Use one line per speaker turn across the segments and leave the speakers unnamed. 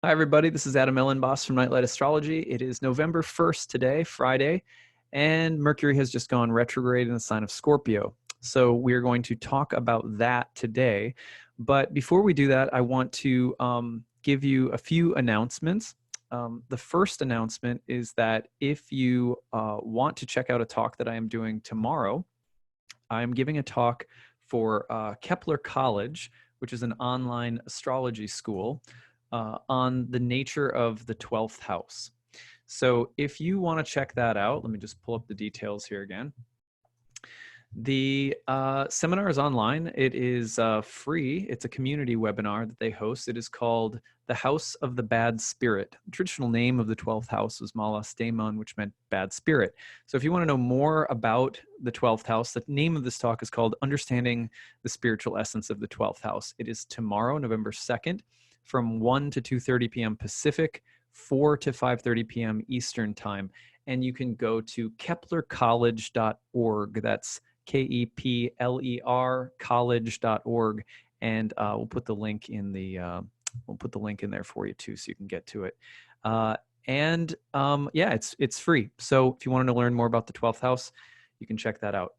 Hi, everybody. This is Elenbaas from Nightlight Astrology. It is November 1st today, Friday, and Mercury has just gone retrograde in the sign of Scorpio. So we're going to talk about that today. But before we do that, I want to give you a few announcements. The first announcement is that if you want to check out a talk that I am doing tomorrow, I'm giving a talk for Kepler College, which is an online astrology school, on the nature of the 12th house. So if you want to check that out, let me just pull up the details here again. The seminar is online. It is free. It's a community webinar that they host. It is called The House of the Bad Spirit. The traditional name of the 12th house was Malas Daemon, which meant bad spirit. So if you want to know more about the 12th house, the name of this talk is called Understanding the Spiritual Essence of the 12th House. It is tomorrow, November 2nd, from 1 to 2:30 p.m. Pacific, 4 to 5:30 p.m. Eastern Time. And you can go to keplercollege.org. That's KEPLER college.org, and we'll put the link in the we'll put the link in there for you too, so you can get to it. Yeah, it's free. So if you want to learn more about the 12th house, you can check that out.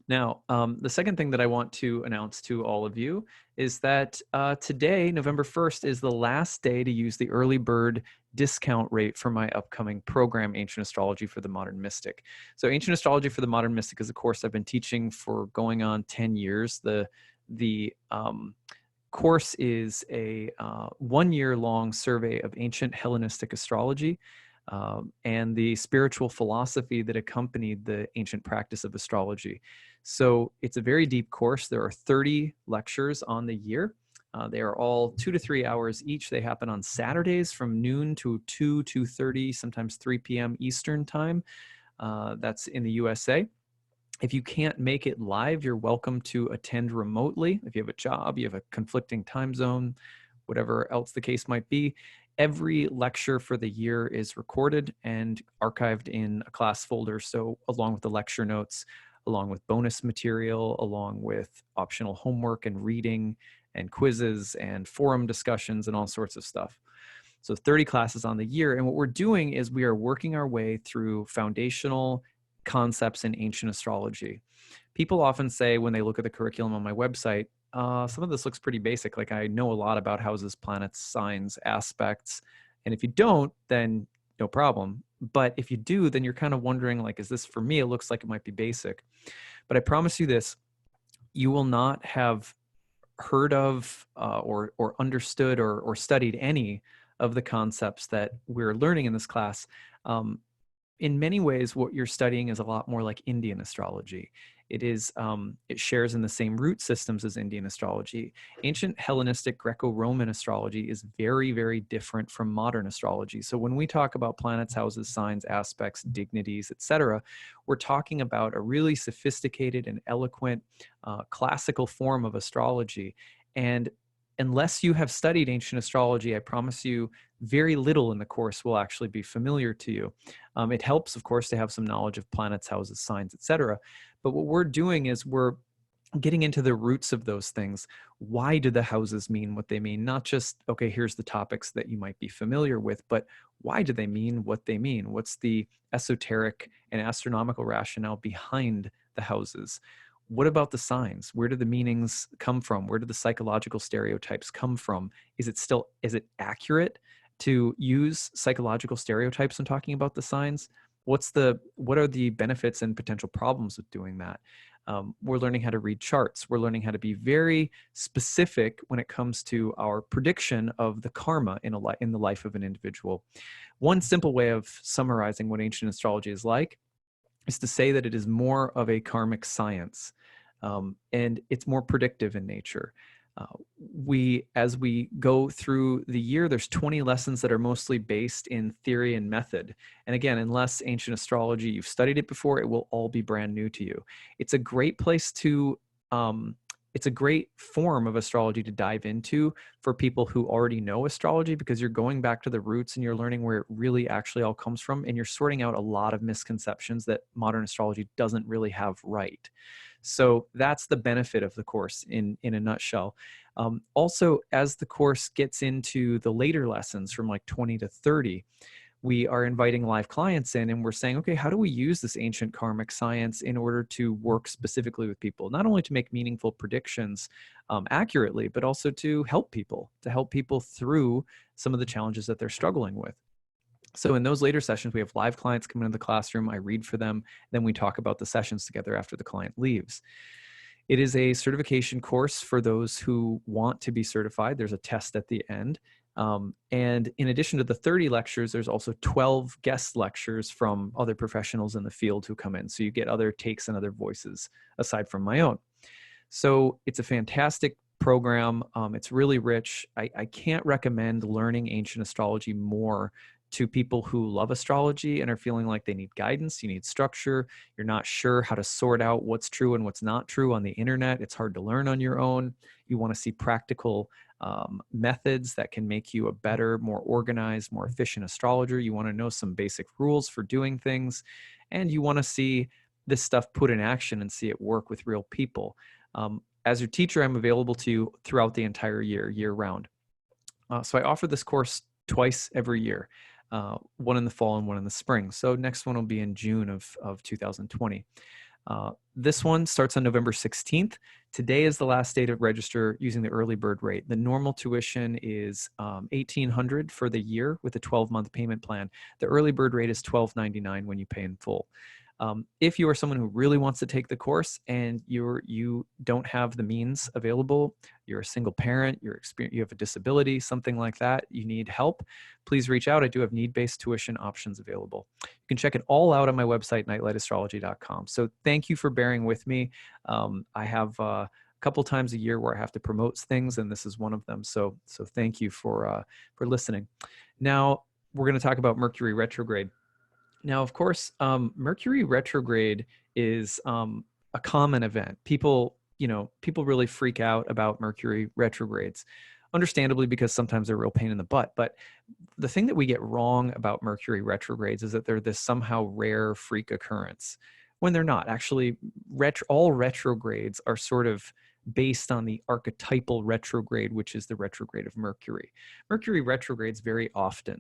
Now, the second thing that I want to announce to all of you is that today, November 1st, is the last day to use the early bird discount rate for my upcoming program, Ancient Astrology for the Modern Mystic. So Ancient Astrology for the Modern Mystic is a course I've been teaching for going on 10 years. The course is a 1-year-long survey of ancient Hellenistic astrology, and the spiritual philosophy that accompanied the ancient practice of astrology. So it's a very deep course. There are 30 lectures on the year. They are all 2 to 3 hours each. They happen on Saturdays from noon to 2:30, sometimes 3 p.m. Eastern time. That's in the USA. If you can't make it live, you're welcome to attend remotely. If you have a job, you have a conflicting time zone, whatever else the case might be. Every lecture for the year is recorded and archived in a class folder. So along with the lecture notes, along with bonus material, along with optional homework and reading and quizzes and forum discussions and all sorts of stuff. So 30 classes on the year. And what we're doing is we are working our way through foundational concepts in ancient astrology. People often say when they look at the curriculum on my website, some of this looks pretty basic. Like, I know a lot about houses, planets, signs, aspects. And if you don't, then no problem. But if you do, then you're kind of wondering, like, is this for me? It looks like it might be basic. But I promise you this, you will not have heard of or understood or studied any of the concepts that we're learning in this class. In many ways, what you're studying is a lot more like Indian astrology. It shares in the same root systems as Indian astrology. Ancient Hellenistic Greco-Roman astrology is very, very different from modern astrology. So when we talk about planets, houses, signs, aspects, dignities, etc., we're talking about a really sophisticated and eloquent classical form of astrology. And unless you have studied ancient astrology, I promise you very little in the course will actually be familiar to you. It helps, of course, to have some knowledge of planets, houses, signs, etc. But what we're doing is we're getting into the roots of those things. Why do the houses mean what they mean? Not just, okay, here's the topics that you might be familiar with, but why do they mean what they mean? What's the esoteric and astronomical rationale behind the houses? What about the signs? Where do the meanings come from? Where do the psychological stereotypes come from? Is it accurate to use psychological stereotypes when talking about the signs? What are the benefits and potential problems with doing that? We're learning how to read charts. We're learning how to be very specific when it comes to our prediction of the karma in the life of an individual. One simple way of summarizing what ancient astrology is like is to say that it is more of a karmic science, and it's more predictive in nature. As we go through the year, there's 20 lessons that are mostly based in theory and method. And again, unless ancient astrology, you've studied it before, it will all be brand new to you. It's a great place to, it's a great form of astrology to dive into for people who already know astrology, because you're going back to the roots and you're learning where it really actually all comes from. And you're sorting out a lot of misconceptions that modern astrology doesn't really have right. So that's the benefit of the course in a nutshell. Also, as the course gets into the later lessons from like 20 to 30, we are inviting live clients in and we're saying, okay, how do we use this ancient karmic science in order to work specifically with people, not only to make meaningful predictions accurately, but also to help people through some of the challenges that they're struggling with. So in those later sessions, we have live clients come into the classroom, I read for them, then we talk about the sessions together after the client leaves. It is a certification course for those who want to be certified. There's a test at the end. And in addition to the 30 lectures, there's also 12 guest lectures from other professionals in the field who come in. So you get other takes and other voices aside from my own. So it's a fantastic program. It's really rich. I can't recommend learning ancient astrology more to people who love astrology and are feeling like they need guidance, you need structure, you're not sure how to sort out what's true and what's not true on the internet. It's hard to learn on your own. You want to see practical methods that can make you a better, more organized, more efficient astrologer. You want to know some basic rules for doing things, and you want to see this stuff put in action and see it work with real people. As your teacher, I'm available to you throughout the entire year round. So I offer this course twice every year, one in the fall and one in the spring. So next one will be in June of 2020. This one starts on November 16th. Today is the last day to register using the early bird rate. The normal tuition is $1,800 for the year with a 12-month payment plan. The early bird rate is $1,299 when you pay in full. If you are someone who really wants to take the course and you don't have the means available, you're a single parent, you have a disability, something like that, you need help, please reach out. I do have need-based tuition options available. You can check it all out on my website, nightlightastrology.com. So thank you for bearing with me. I have a couple times a year where I have to promote things, and this is one of them. So thank you for listening. Now we're going to talk about Mercury retrograde. Now, of course, Mercury retrograde is a common event. People really freak out about Mercury retrogrades, understandably, because sometimes they're a real pain in the butt. But the thing that we get wrong about Mercury retrogrades is that they're this somehow rare freak occurrence, when they're not. Actually, all retrogrades are sort of based on the archetypal retrograde, which is the retrograde of Mercury. Mercury retrogrades very often.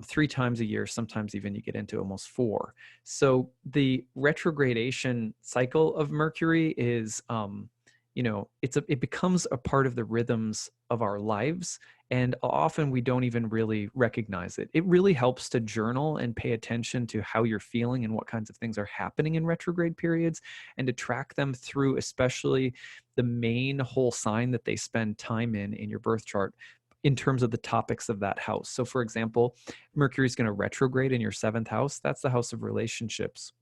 3 times a year, sometimes even you get into almost 4. So the retrogradation cycle of Mercury is, it becomes a part of the rhythms of our lives, and often we don't even really recognize it. It really helps to journal and pay attention to how you're feeling and what kinds of things are happening in retrograde periods, and to track them through, especially the main whole sign that they spend time in your birth chart, in terms of the topics of that house. So for example, Mercury is going to retrograde in your 7th house. That's the house of relationships.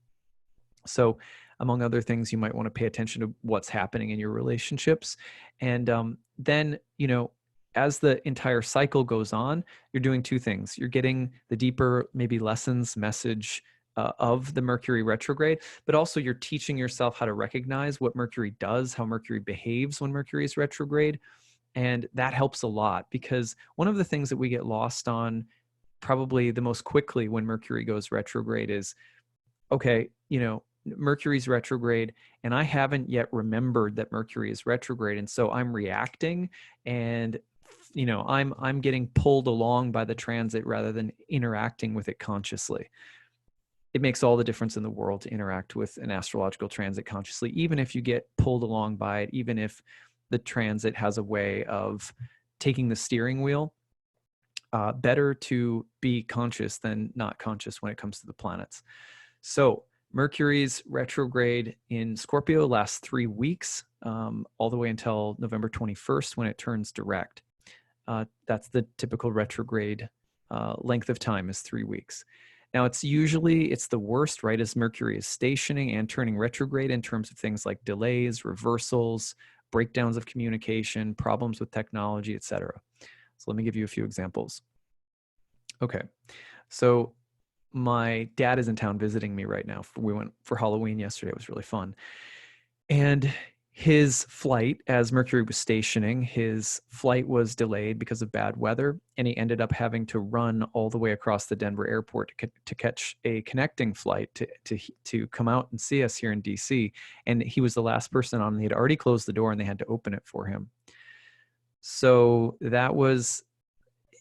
So among other things, you might want to pay attention to what's happening in your relationships. And then, as the entire cycle goes on, you're doing 2 things. You're getting the deeper, maybe lessons, message of the Mercury retrograde, but also you're teaching yourself how to recognize what Mercury does, how Mercury behaves when Mercury is retrograde. And that helps a lot, because one of the things that we get lost on probably the most quickly when Mercury goes retrograde is, okay, Mercury's retrograde and I haven't yet remembered that Mercury is retrograde. And so I'm reacting, and, I'm getting pulled along by the transit rather than interacting with it consciously. It makes all the difference in the world to interact with an astrological transit consciously, even if you get pulled along by it, even if the transit has a way of taking the steering wheel. Better to be conscious than not conscious when it comes to the planets. So Mercury's retrograde in Scorpio lasts 3 weeks, all the way until November 21st, when it turns direct. That's the typical retrograde length of time, is 3 weeks. Now, it's the worst right as Mercury is stationing and turning retrograde, in terms of things like delays, reversals, breakdowns of communication, problems with technology, etc. So let me give you a few examples. Okay, so my dad is in town visiting me right now. We went for Halloween yesterday. It was really fun. And his flight, as Mercury was stationing, his flight was delayed because of bad weather, and he ended up having to run all the way across the Denver airport to catch a connecting flight to come out and see us here in DC. And he was the last person on. They had already closed the door, and they had to open it for him. So that was,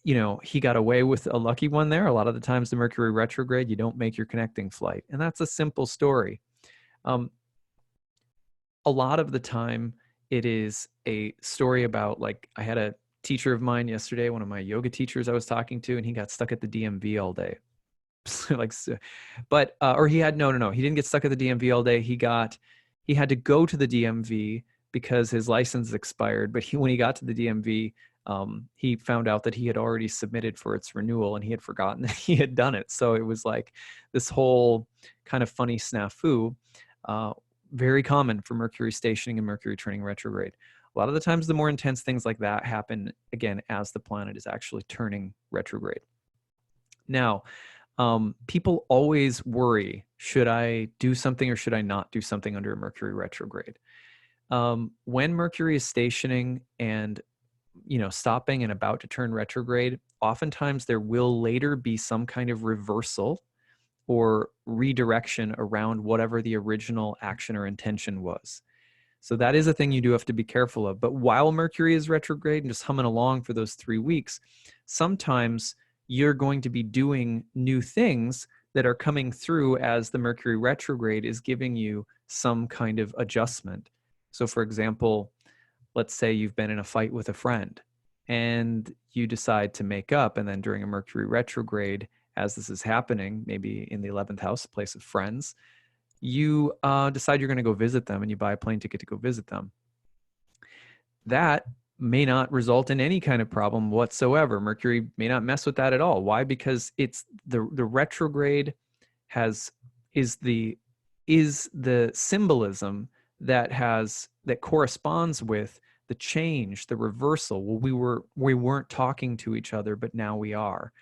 he got away with a lucky one there. A lot of the times, the Mercury retrograde, you don't make your connecting flight, and that's a simple story. A lot of the time it is a story about, like, I had a teacher of mine yesterday, one of my yoga teachers I was talking to, and he got stuck at the DMV all day. Or he had, no, he didn't get stuck at the DMV all day. He had to go to the DMV because his license expired. But when he got to the DMV, he found out that he had already submitted for its renewal, and he had forgotten that he had done it. So it was like this whole kind of funny snafu. Very common for Mercury stationing and Mercury turning retrograde. A lot of the times, the more intense things like that happen, again, as the planet is actually turning retrograde. Now, people always worry, should I do something or should I not do something under a Mercury retrograde? When Mercury is stationing and, stopping and about to turn retrograde, oftentimes there will later be some kind of reversal or redirection around whatever the original action or intention was. So that is a thing you do have to be careful of. But while Mercury is retrograde and just humming along for those 3 weeks, sometimes you're going to be doing new things that are coming through as the Mercury retrograde is giving you some kind of adjustment. So for example, let's say you've been in a fight with a friend and you decide to make up, and then during a Mercury retrograde, as this is happening, maybe in the 11th house, place of friends, you decide you're going to go visit them, and you buy a plane ticket to go visit them. That may not result in any kind of problem whatsoever. Mercury may not mess with that at all. Why? Because it's the retrograde is the symbolism that corresponds with the change, the reversal. Well, we weren't talking to each other, but now we are.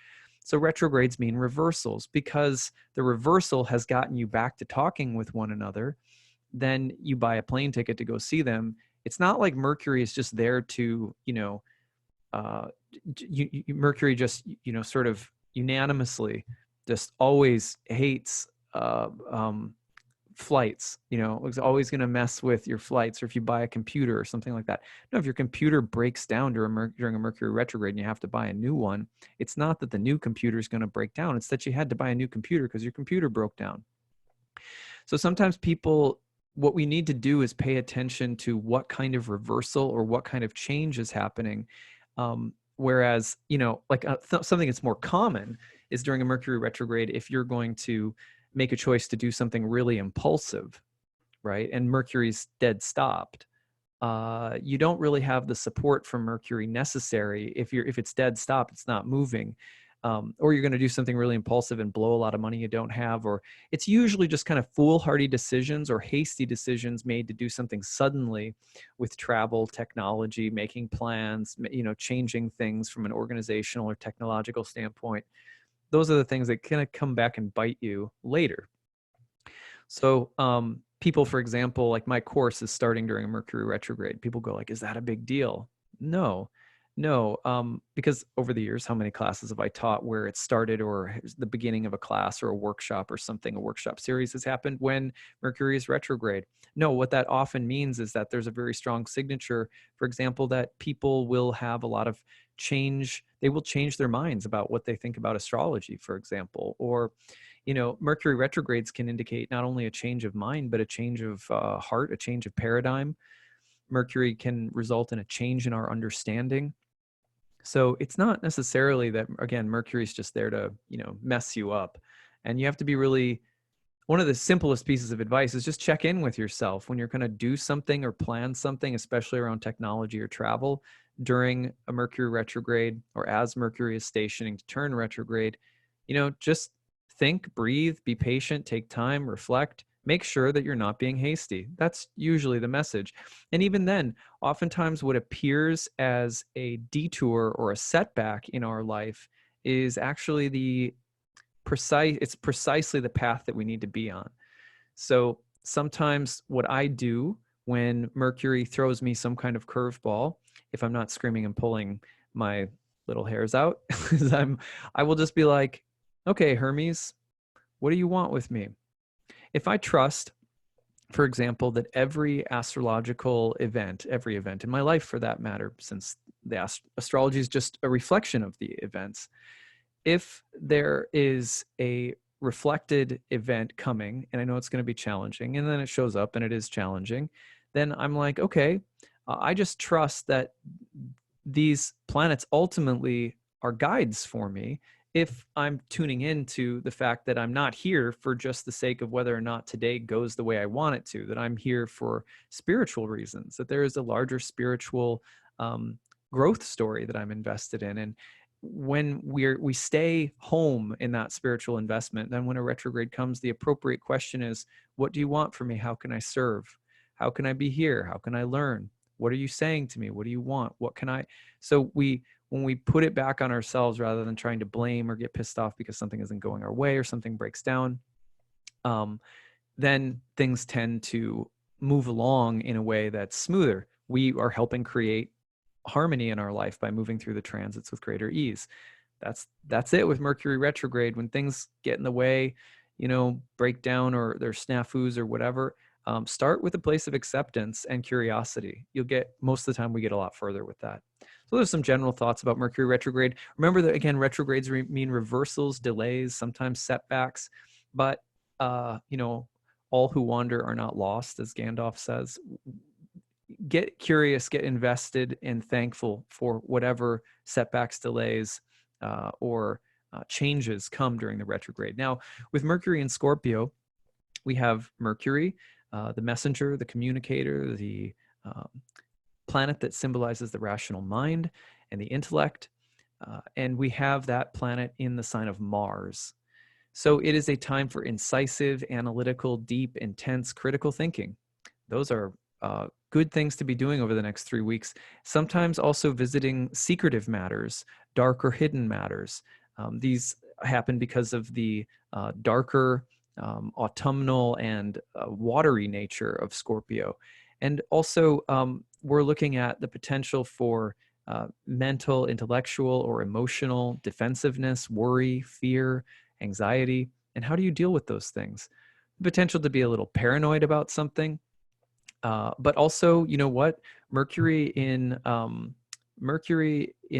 So retrogrades mean reversals, because the reversal has gotten you back to talking with one another. Then you buy a plane ticket to go see them. It's not like Mercury is just there to, Mercury just, sort of unanimously just always hates flights. It's always going to mess with your flights, or if you buy a computer or something like that. No, if your computer breaks down during a Mercury retrograde and you have to buy a new one, it's not that the new computer is going to break down. It's that you had to buy a new computer because your computer broke down. So sometimes what we need to do is pay attention to what kind of reversal or what kind of change is happening. Whereas, something that's more common is during a Mercury retrograde, if you're going to make a choice to do something really impulsive, right? And Mercury's dead stopped. You don't really have the support from Mercury necessary. If it's dead stopped, it's not moving. Or you're going to do something really impulsive and blow a lot of money you don't have, or it's usually just kind of foolhardy decisions or hasty decisions made to do something suddenly with travel, technology, making plans, changing things from an organizational or technological standpoint. Those are the things that kind of come back and bite you later. So people, for example, like my course is starting during a Mercury retrograde. People go like, is that a big deal? No, because over the years, how many classes have I taught where it started, or the beginning of a class or a workshop or something, a workshop series has happened when Mercury is retrograde? No, what that often means is that there's a very strong signature, for example, that people will have a lot of change. They will change their minds about what they think about astrology, for example, or, Mercury retrogrades can indicate not only a change of mind, but a change of heart, a change of paradigm. Mercury can result in a change in our understanding. So it's not necessarily that, again, Mercury's just there to, mess you up. And you have to be really, one of the simplest pieces of advice is just check in with yourself when you're going to do something or plan something, especially around technology or travel during a Mercury retrograde, or as Mercury is stationing to turn retrograde. Just think, breathe, be patient, take time, reflect. Make sure that you're not being hasty. That's usually the message. And even then, oftentimes what appears as a detour or a setback in our life is actually it's precisely the path that we need to be on. So sometimes what I do when Mercury throws me some kind of curveball, if I'm not screaming and pulling my little hairs out, I will just be like, okay, Hermes, what do you want with me? If I trust, for example, that every astrological event, every event in my life for that matter, since the astrology is just a reflection of the events, if there is a reflected event coming, and I know it's going to be challenging, and then it shows up and it is challenging, then I'm like, okay, I just trust that these planets ultimately are guides for me if I'm tuning into the fact that I'm not here for just the sake of whether or not today goes the way I want it to, that I'm here for spiritual reasons, that there is a larger spiritual growth story that I'm invested in. And when we stay home in that spiritual investment, then when a retrograde comes, the appropriate question is, what do you want from me? How can I serve? How can I be here? How can I learn? What are you saying to me? What do you want? What can I? So when we put it back on ourselves rather than trying to blame or get pissed off because something isn't going our way or something breaks down, then things tend to move along in a way that's smoother. We are helping create harmony in our life by moving through the transits with greater ease. That's it with Mercury retrograde. When things get in the way, break down, or there's snafus or whatever, start with a place of acceptance and curiosity. Most of the time we get a lot further with that. So there's some general thoughts about Mercury retrograde. Remember that, again, retrogrades mean reversals, delays, sometimes setbacks, but all who wander are not lost, as Gandalf says. Get curious, get invested, and thankful for whatever setbacks, delays, or changes come during the retrograde. Now, with Mercury in Scorpio, we have Mercury, the messenger, the communicator, the planet that symbolizes the rational mind and the intellect. And we have that planet in the sign of Mars. So it is a time for incisive, analytical, deep, intense, critical thinking. Those are good things to be doing over the next 3 weeks. Sometimes also visiting secretive matters, dark or hidden matters. These happen because of the darker, autumnal and watery nature of Scorpio. And also, we're looking at the potential for mental, intellectual, or emotional defensiveness, worry, fear, anxiety. And how do you deal with those things? The potential to be a little paranoid about something. But also, you know what? Mercury in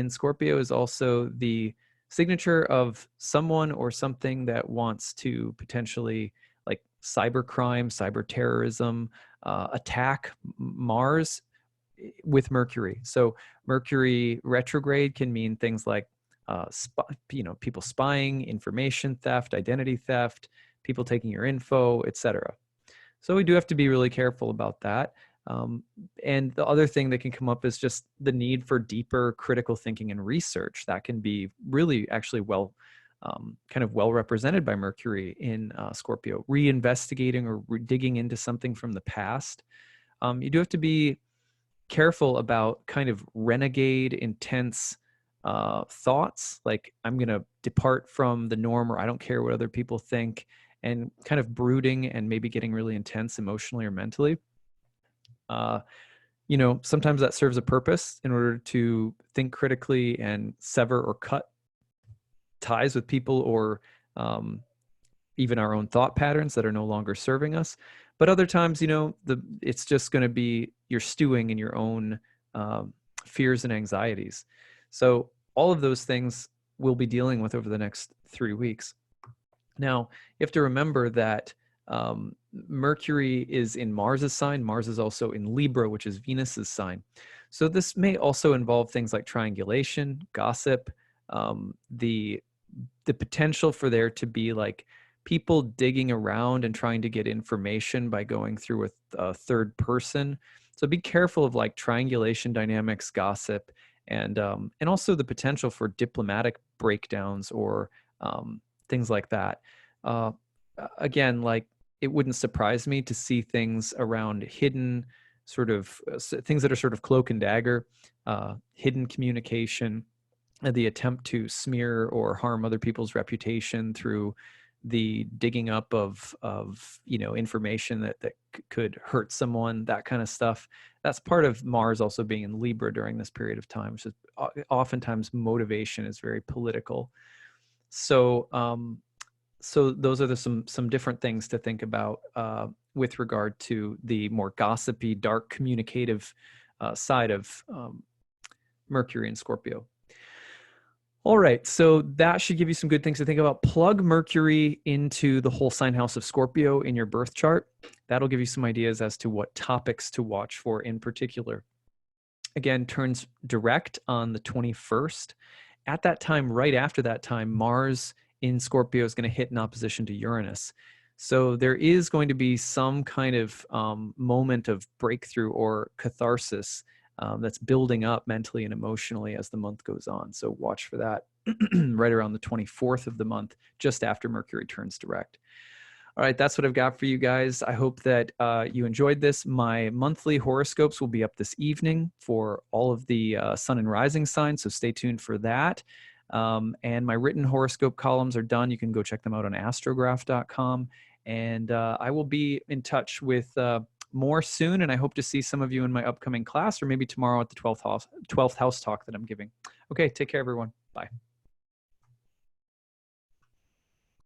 Scorpio is also the signature of someone or something that wants to potentially, like, cybercrime, cyber terrorism, attack Mars with Mercury. So Mercury retrograde can mean things like people spying, information theft, identity theft, people taking your info, etc. So we do have to be really careful about that. And the other thing that can come up is just the need for deeper critical thinking and research. That can be really actually well represented by Mercury in Scorpio, reinvestigating or digging into something from the past. You do have to be careful about kind of renegade, intense thoughts, like I'm going to depart from the norm, or I don't care what other people think, and kind of brooding and maybe getting really intense emotionally or mentally. Sometimes that serves a purpose in order to think critically and sever or cut ties with people, or even our own thought patterns that are no longer serving us. But other times, it's just going to be you're stewing in your own fears and anxieties. So all of those things we'll be dealing with over the next 3 weeks. Now, you have to remember that Mercury is in Mars's sign. Mars is also in Libra, which is Venus's sign. So this may also involve things like triangulation, gossip, the potential for there to be like people digging around and trying to get information by going through a third person. So be careful of like triangulation dynamics, gossip, and also the potential for diplomatic breakdowns or things like that. Again, like, it wouldn't surprise me to see things around hidden sort of things that are sort of cloak and dagger, hidden communication, the attempt to smear or harm other people's reputation through the digging up of information that could hurt someone, that kind of stuff. That's part of Mars also being in Libra during this period of time, which is oftentimes motivation is very political. So so those are some different things to think about with regard to the more gossipy, dark, communicative side of Mercury and Scorpio. All right, so that should give you some good things to think about. Plug Mercury into the whole sign house of Scorpio in your birth chart. That'll give you some ideas as to what topics to watch for in particular. Again, turns direct on the 21st. At that time, right after that time, Mars in Scorpio is going to hit in opposition to Uranus. So there is going to be some kind of moment of breakthrough or catharsis that's building up mentally and emotionally as the month goes on. So watch for that right around the 24th of the month, just after Mercury turns direct. All right, that's what I've got for you guys. I hope that you enjoyed this. My monthly horoscopes will be up this evening for all of the sun and rising signs, so stay tuned for that. And my written horoscope columns are done. You can go check them out on astrograph.com. And I will be in touch with more soon, and I hope to see some of you in my upcoming class, or maybe tomorrow at the 12th house talk that I'm giving. Okay, take care, everyone. Bye.